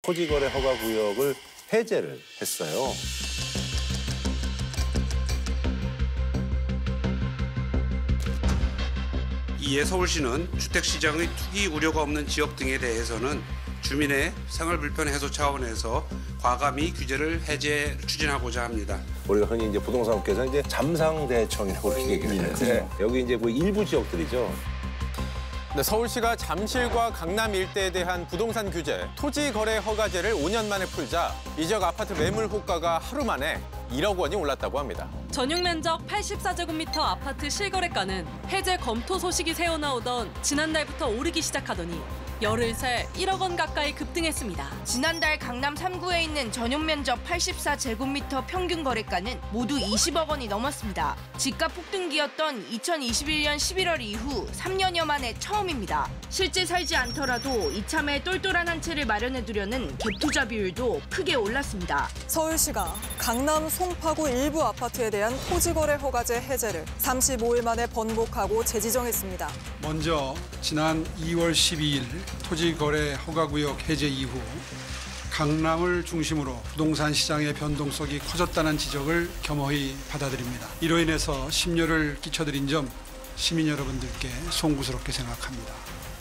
토지거래 허가구역을 해제를 했어요. 이에 서울시는 주택시장의 투기 우려가 없는 지역 등에 대해서는 주민의 생활 불편 해소 차원에서 과감히 규제를 추진하고자 합니다. 우리가 흔히 이제 부동산업계에서 이제 잠상대청이라고 이렇게 얘기를 하는데 여기 이제 그 일부 지역들이죠. 네, 서울시가 잠실과 강남 일대에 대한 부동산 규제, 토지 거래 허가제를 5년 만에 풀자 이 지역 아파트 매물 호가가 하루 만에 1억 원이 올랐다고 합니다. 전용 면적 84제곱미터 아파트 실거래가는 해제 검토 소식이 새어나오던 지난달부터 오르기 시작하더니 열흘 새 1억 원 가까이 급등했습니다. 지난달 강남 3구에 있는 전용 면적 84제곱미터 평균 거래가는 모두 20억 원이 넘었습니다. 집값 폭등기였던 2021년 11월 이후 3년여 만에 처음입니다. 실제 살지 않더라도 이참에 똘똘한 한 채를 마련해두려는 갭 투자 비율도 크게 올랐습니다. 서울시가 강남 송파구 일부 아파트에 대한 토지거래 허가제 해제를 35일 만에 번복하고 재지정했습니다. 먼저 지난 2월 12일 토지거래 허가구역 해제 이후 강남을 중심으로 부동산 시장의 변동성이 커졌다는 지적을 겸허히 받아들입니다. 이로 인해서 심려를 끼쳐드린 점 시민 여러분들께 송구스럽게 생각합니다.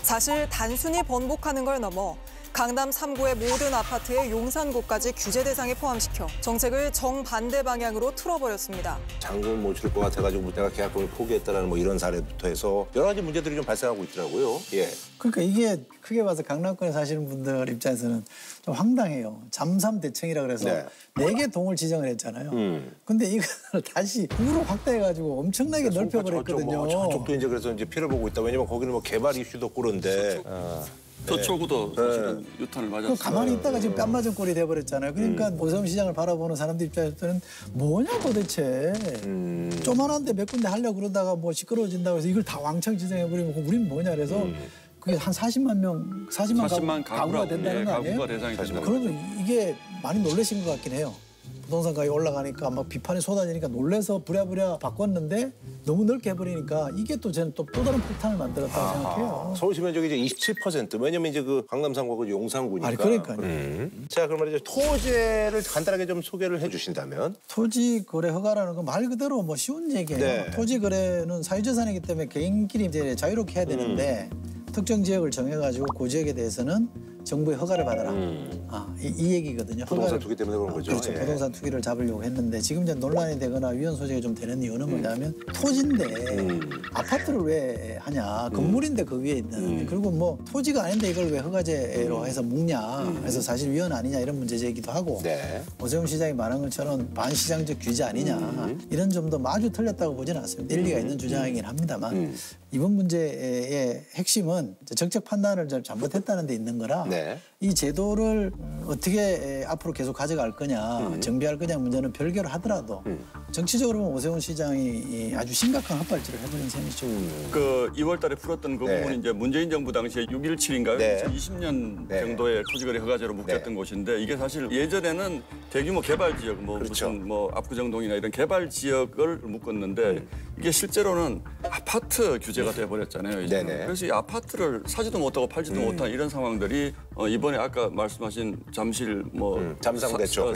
사실 단순히 번복하는 걸 넘어 강남 3구의 모든 아파트의 용산구까지 규제 대상에 포함시켜 정책을 정반대 방향으로 틀어버렸습니다. 잔금 못 줄 것 같아가지고 내가 계약금을 포기했다라는 뭐 이런 사례부터 해서 여러 가지 문제들이 좀 발생하고 있더라고요. 예. 그러니까 이게 크게 봐서 강남권에 사시는 분들 입장에서는 좀 황당해요. 잠삼대청이라 그래서 네 개 동을 지정을 했잖아요. 근데 이걸 다시 구로 확대해가지고 엄청나게 넓혀버렸거든요. 저쪽도 이제 그래서 이제 피를 보고 있다. 왜냐면 거기는 뭐 개발 이슈도 그런데. 저쪽도 사실은 유탄을 맞았어요. 가만히 있다가 지금 뺨 맞은 꼴이 돼버렸잖아요. 그러니까 오세훈 시장을 바라보는 사람들 입장에서는 뭐냐 도대체. 조만한데 몇 군데 하려고 그러다가 뭐 시끄러워진다고 해서 이걸 다 왕창 지정해버리면 우리는 뭐냐 그래서 그게 한 40만 가구가 된다는 거 아니에요? 가구가 대상이 된다. 그러면 이게 많이 놀라신 것 같긴 해요. 부동산 가격이 올라가니까 막 비판이 쏟아지니까 놀래서 부랴부랴 바꿨는데 너무 넓게 해버리니까 이게 또 저는 또 다른 폭탄을 만들었다고 생각해요. 서울시 면적이 이제 27%. 왜냐면 이제 그 강남 3구가 용산구니까. 아니 그러니까요. 자, 그럼 말이죠. 토지를 간단하게 좀 소개를 해주신다면. 토지 거래 허가라는 건 말 그대로 뭐 쉬운 얘기예요. 네. 토지 거래는 사유재산이기 때문에 개인끼리 이제 자유롭게 해야 되는데 특정 지역을 정해가지고 그 지역에 대해서는 정부의 허가를 받아라. 이 얘기거든요. 부동산 투기 때문에 그런 거죠. 그렇죠. 예. 부동산 투기를 잡으려고 했는데 지금 이제 논란이 되거나 위헌 소지가 좀 되는 이유는 뭐냐면 토지인데 아파트를 왜 하냐. 건물인데 그 위에 있는. 그리고 뭐 토지가 아닌데 이걸 왜 허가제로 해서 묶냐. 그래서 사실 위헌 아니냐 이런 문제 제기도 하고 오세훈 시장이 말한 것처럼 반시장적 규제 아니냐. 이런 점도 마주 틀렸다고 보지는 않습니다. 일리가 있는 주장이긴 합니다만 이번 문제의 핵심은 정책 판단을 좀 잘못했다는 데 있는 거라 이 제도를 어떻게 앞으로 계속 가져갈 거냐, 정비할 거냐 문제는 별개로 하더라도 정치적으로 보면 오세훈 시장이 아주 심각한 헛발질을 해버린 셈이죠. 그 2월 달에 풀었던 그 부분이 이제 문재인 정부 당시에 6.17인가요? 2020년 정도에 토지거래 허가제로 묶였던 곳인데 이게 사실 예전에는 대규모 개발 지역, 뭐 무슨 뭐 압구정동이나 이런 개발 지역을 묶었는데 이게 실제로는 아파트 규제가 돼버렸잖아요. 이제. 그래서 이 아파트를 사지도 못하고 팔지도 못한 이런 상황들이 이번에 아까 말씀하신 잠실 잠상대청,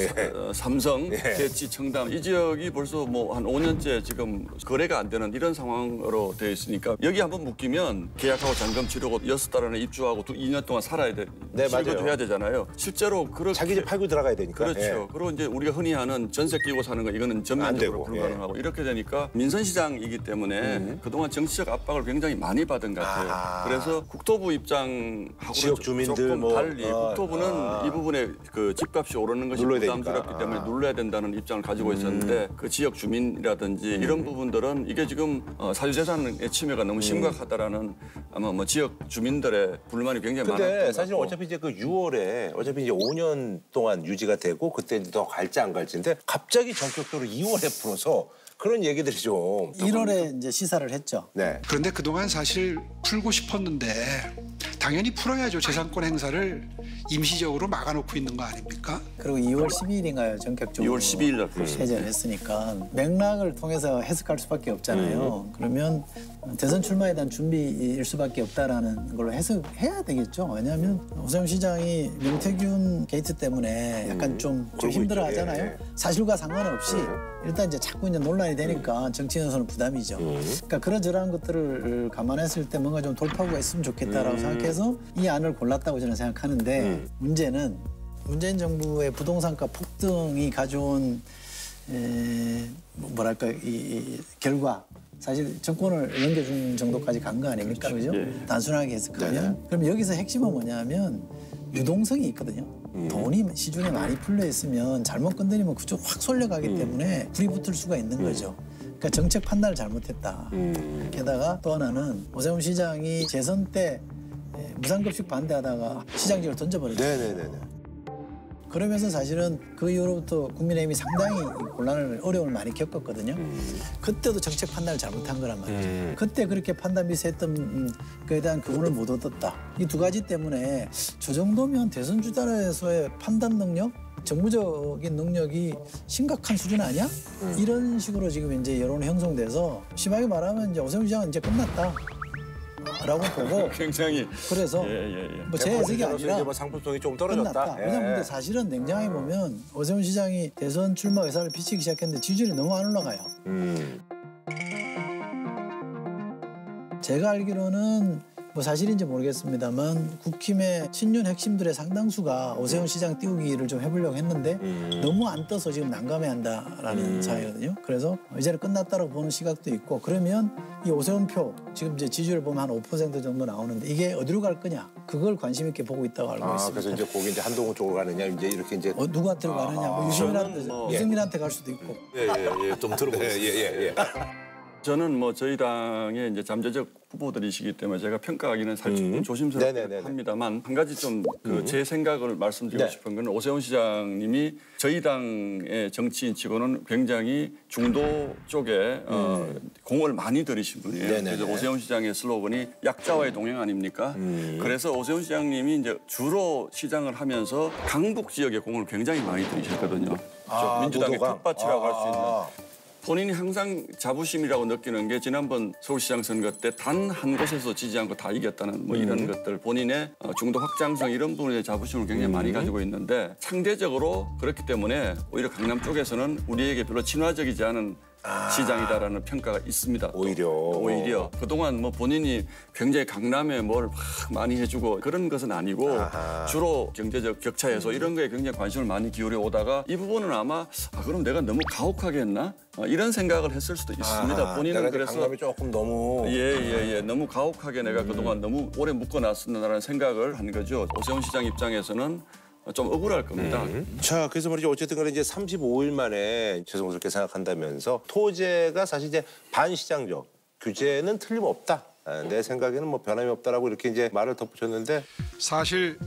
삼성, 대치, 청담 이 지역이 벌써 뭐 한 5년째 지금 거래가 안 되는 이런 상황으로 되어 있으니까 여기 한번 묶이면 계약하고 잔금 치르고 6달 안에 입주하고 2년 동안 살아야 돼. 실거주 해야 되잖아요. 실제로 그렇게 자기 집 팔고 들어가야 되니까. 그렇죠. 그리고 이제 우리가 흔히 하는 전세 끼고 사는 거 이거는 전면적으로 불가능하고 이렇게 되니까 민선시장이기 때문에 그동안 정치적 압박을 굉장히 많이 받은 것 같아요. 그래서 국토부 입장하고 지역 주민들 조금 달리 국토부는 이 부분에 그 집값이 오르는 것이 부담스럽기 때문에 눌러야 된다는 입장을 가지고 있었는데 그 지역 주민이라든지 이런 부분들은 이게 지금 사유재산의 침해가 너무 심각하다라는 아마 뭐 지역 주민들의 불만이 굉장히 많았던 것 같고. 근데 사실 어차피 이제 그 6월에 어차피 이제 5년 동안 유지가 되고 그때 이제 더 갈지 안 갈지인데 갑자기 전격적으로 2월에 풀어서 그런 얘기들이 좀 1월에 이제 시사를 했죠. 그런데 그동안 사실 풀고 싶었는데 당연히 풀어야죠. 재산권 행사를 임시적으로 막아놓고 있는 거 아닙니까? 그리고 2월 12일인가요? 전격적으로 2월 12일 날 해제를 했으니까 맥락을 통해서 해석할 수밖에 없잖아요. 그러면 대선 출마에 대한 준비일 수밖에 없다라는 걸로 해석해야 되겠죠. 왜냐하면 오세훈 시장이 명태균 게이트 때문에 약간 좀 힘들어하잖아요. 예. 사실과 상관없이 일단 이제 자꾸 이제 논란이 되니까 정치인으로서는 부담이죠. 그러니까 그러저러한 것들을 감안했을 때 뭔가 좀 돌파구가 있으면 좋겠다라고 생각해서 이 안을 골랐다고 저는 생각하는데 문제는 문재인 정부의 부동산가 폭등이 가져온 뭐랄까 이 결과 사실 정권을 넘겨준 정도까지 간 거 아닙니까? 그죠? 단순하게 해석하면. 그럼 여기서 핵심은 뭐냐면 유동성이 있거든요. 돈이 시중에 많이 풀려 있으면 잘못 건드리면 그쪽 확 쏠려가기 때문에 불이 붙을 수가 있는 거죠. 그러니까 정책 판단을 잘못했다. 게다가 또 하나는 오세훈 시장이 재선 때 무상급식 반대하다가 시장직을 던져버렸죠. 네네네. 그러면서 사실은 그 이후로부터 국민의힘이 상당히 어려움을 많이 겪었거든요. 그때도 정책 판단을 잘못한 거란 말이죠. 그때 그렇게 판단 미스했던 거에 대한 교훈을 못 얻었다. 이 두 가지 때문에 저 정도면 대선 주자로서의 판단 능력, 정무적인 능력이 심각한 수준 아니야? 이런 식으로 지금 이제 여론이 형성돼서 심하게 말하면 이제 오세훈 시장은 이제 끝났다. 라고 보고 굉장히 그래서 뭐 제 해석이 아니라 뭐 상품성이 좀 떨어졌다. 끝났다. 왜냐면 근데 사실은 냉정하게 보면 오세훈 시장이 대선 출마 의사를 비치기 시작했는데 지지율이 너무 안 올라가요. 제가 알기로는 뭐 사실인지 모르겠습니다만 국힘의 친윤 핵심들의 상당수가 오세훈 시장 띄우기를 좀 해보려고 했는데 너무 안 떠서 지금 난감해한다라는 사회거든요. 그래서 이제는 끝났다고 보는 시각도 있고 그러면 이 오세훈 표 지금 이제 지지율 보면 한 5% 정도 나오는데 이게 어디로 갈 거냐 그걸 관심 있게 보고 있다고 알고 있습니다. 그래서 이제 거기 이제 한동훈 쪽으로 가느냐 이제 이렇게 이제 누구한테로 가느냐 뭐 유승민한테 갈 수도 있고. 좀 들어보겠습니다. 저는 뭐 저희 당의 이제 잠재적 후보들이시기 때문에 제가 평가하기는 살짝 조심스럽긴 합니다만 한 가지 좀 제 생각을 말씀드리고 싶은 건 오세훈 시장님이 저희 당의 정치인치고는 굉장히 중도 쪽에 공을 많이 들이신 분이에요. 그래서 오세훈 시장의 슬로건이 약자와의 동행 아닙니까? 그래서 오세훈 시장님이 이제 주로 시장을 하면서 강북 지역에 공을 굉장히 많이 들이셨거든요. 민주당의 텃밭이라고 할 수 있는. 본인이 항상 자부심이라고 느끼는 게 지난번 서울시장 선거 때 단 한 곳에서 지지 않고 다 이겼다는 뭐 이런 것들 본인의 중도 확장성 이런 부분에 자부심을 굉장히 많이 가지고 있는데 상대적으로 그렇기 때문에 오히려 강남 쪽에서는 우리에게 별로 친화적이지 않은 시장이다라는 평가가 있습니다. 오히려 그동안 뭐 본인이 굉장히 강남에 뭘 막 많이 해주고 그런 것은 아니고 주로 경제적 격차 해소 이런 거에 굉장히 관심을 많이 기울여 오다가 이 부분은 아마 그럼 내가 너무 가혹하게 했나? 이런 생각을 했을 수도 있습니다. 본인은 그래서 강남이 조금 너무 너무 가혹하게 내가 그동안 너무 오래 묶어놨었다는 생각을 한 거죠. 오세훈 시장 입장에서는 좀 억울할 겁니다. 자, 그래서 말이죠. 어쨌든 간에 이제 35일 만에 죄송스럽게 생각한다면서 토제가 사실 이제 반시장적 규제는 틀림없다. 내 생각에는 뭐 변함이 없다라고 이렇게 이제 말을 덧붙였는데 사실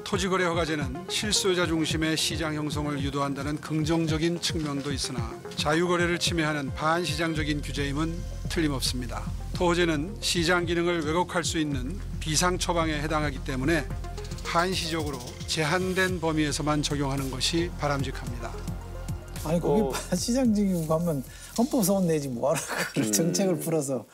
토지거래 허가제는 실소유자 중심의 시장 형성을 유도한다는 긍정적인 측면도 있으나 자유거래를 침해하는 반시장적인 규제임은 틀림없습니다. 토지는 시장 기능을 왜곡할 수 있는 비상 처방에 해당하기 때문에 한시적으로 제한된 범위에서만 적용하는 것이 바람직합니다. 아니 거기 반시장적이고 가면 헌법소원 내지 뭐하러 정책을 풀어서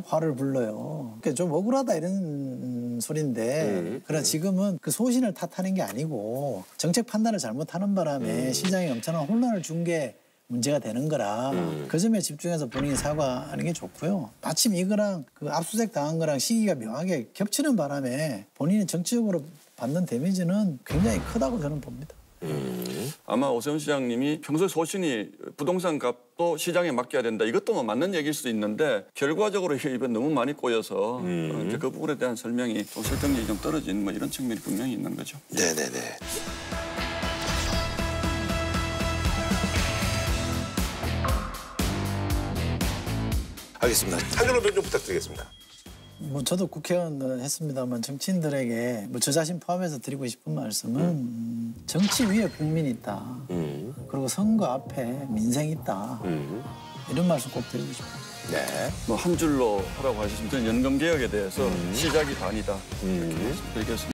화를 불러요. 그러니까 좀 억울하다 이런 소리인데 그러나 지금은 그 소신을 탓하는 게 아니고 정책 판단을 잘못하는 바람에 시장에 엄청난 혼란을 준 게 문제가 되는 거라 그 점에 집중해서 본인이 사과하는 게 좋고요. 마침 이거랑 그 압수수색 당한 거랑 시기가 묘하게 겹치는 바람에 본인이 정치적으로 받는 데미지는 굉장히 크다고 저는 봅니다. 아마 오세훈 시장님이 평소 소신이 부동산 값도 시장에 맡겨야 된다. 이것도 뭐 맞는 얘기일 수도 있는데 결과적으로 입에 너무 많이 꼬여서 이제 그 부분에 대한 설명이 좀 설득력이 좀 떨어진 뭐 이런 측면이 분명히 있는 거죠. 네네네. 알겠습니다. 한 줄로 좀 부탁드리겠습니다. 뭐 저도 국회의원 했습니다만 정치인들에게 뭐 저 자신 포함해서 드리고 싶은 말씀은 정치 위에 국민이 있다. 그리고 선거 앞에 민생이 있다. 이런 말씀 꼭 드리고 싶어요. 네. 뭐 한 줄로 하라고 하셨으면 연금 개혁에 대해서 시작이 반이다. 이렇게 말씀드리겠습니다.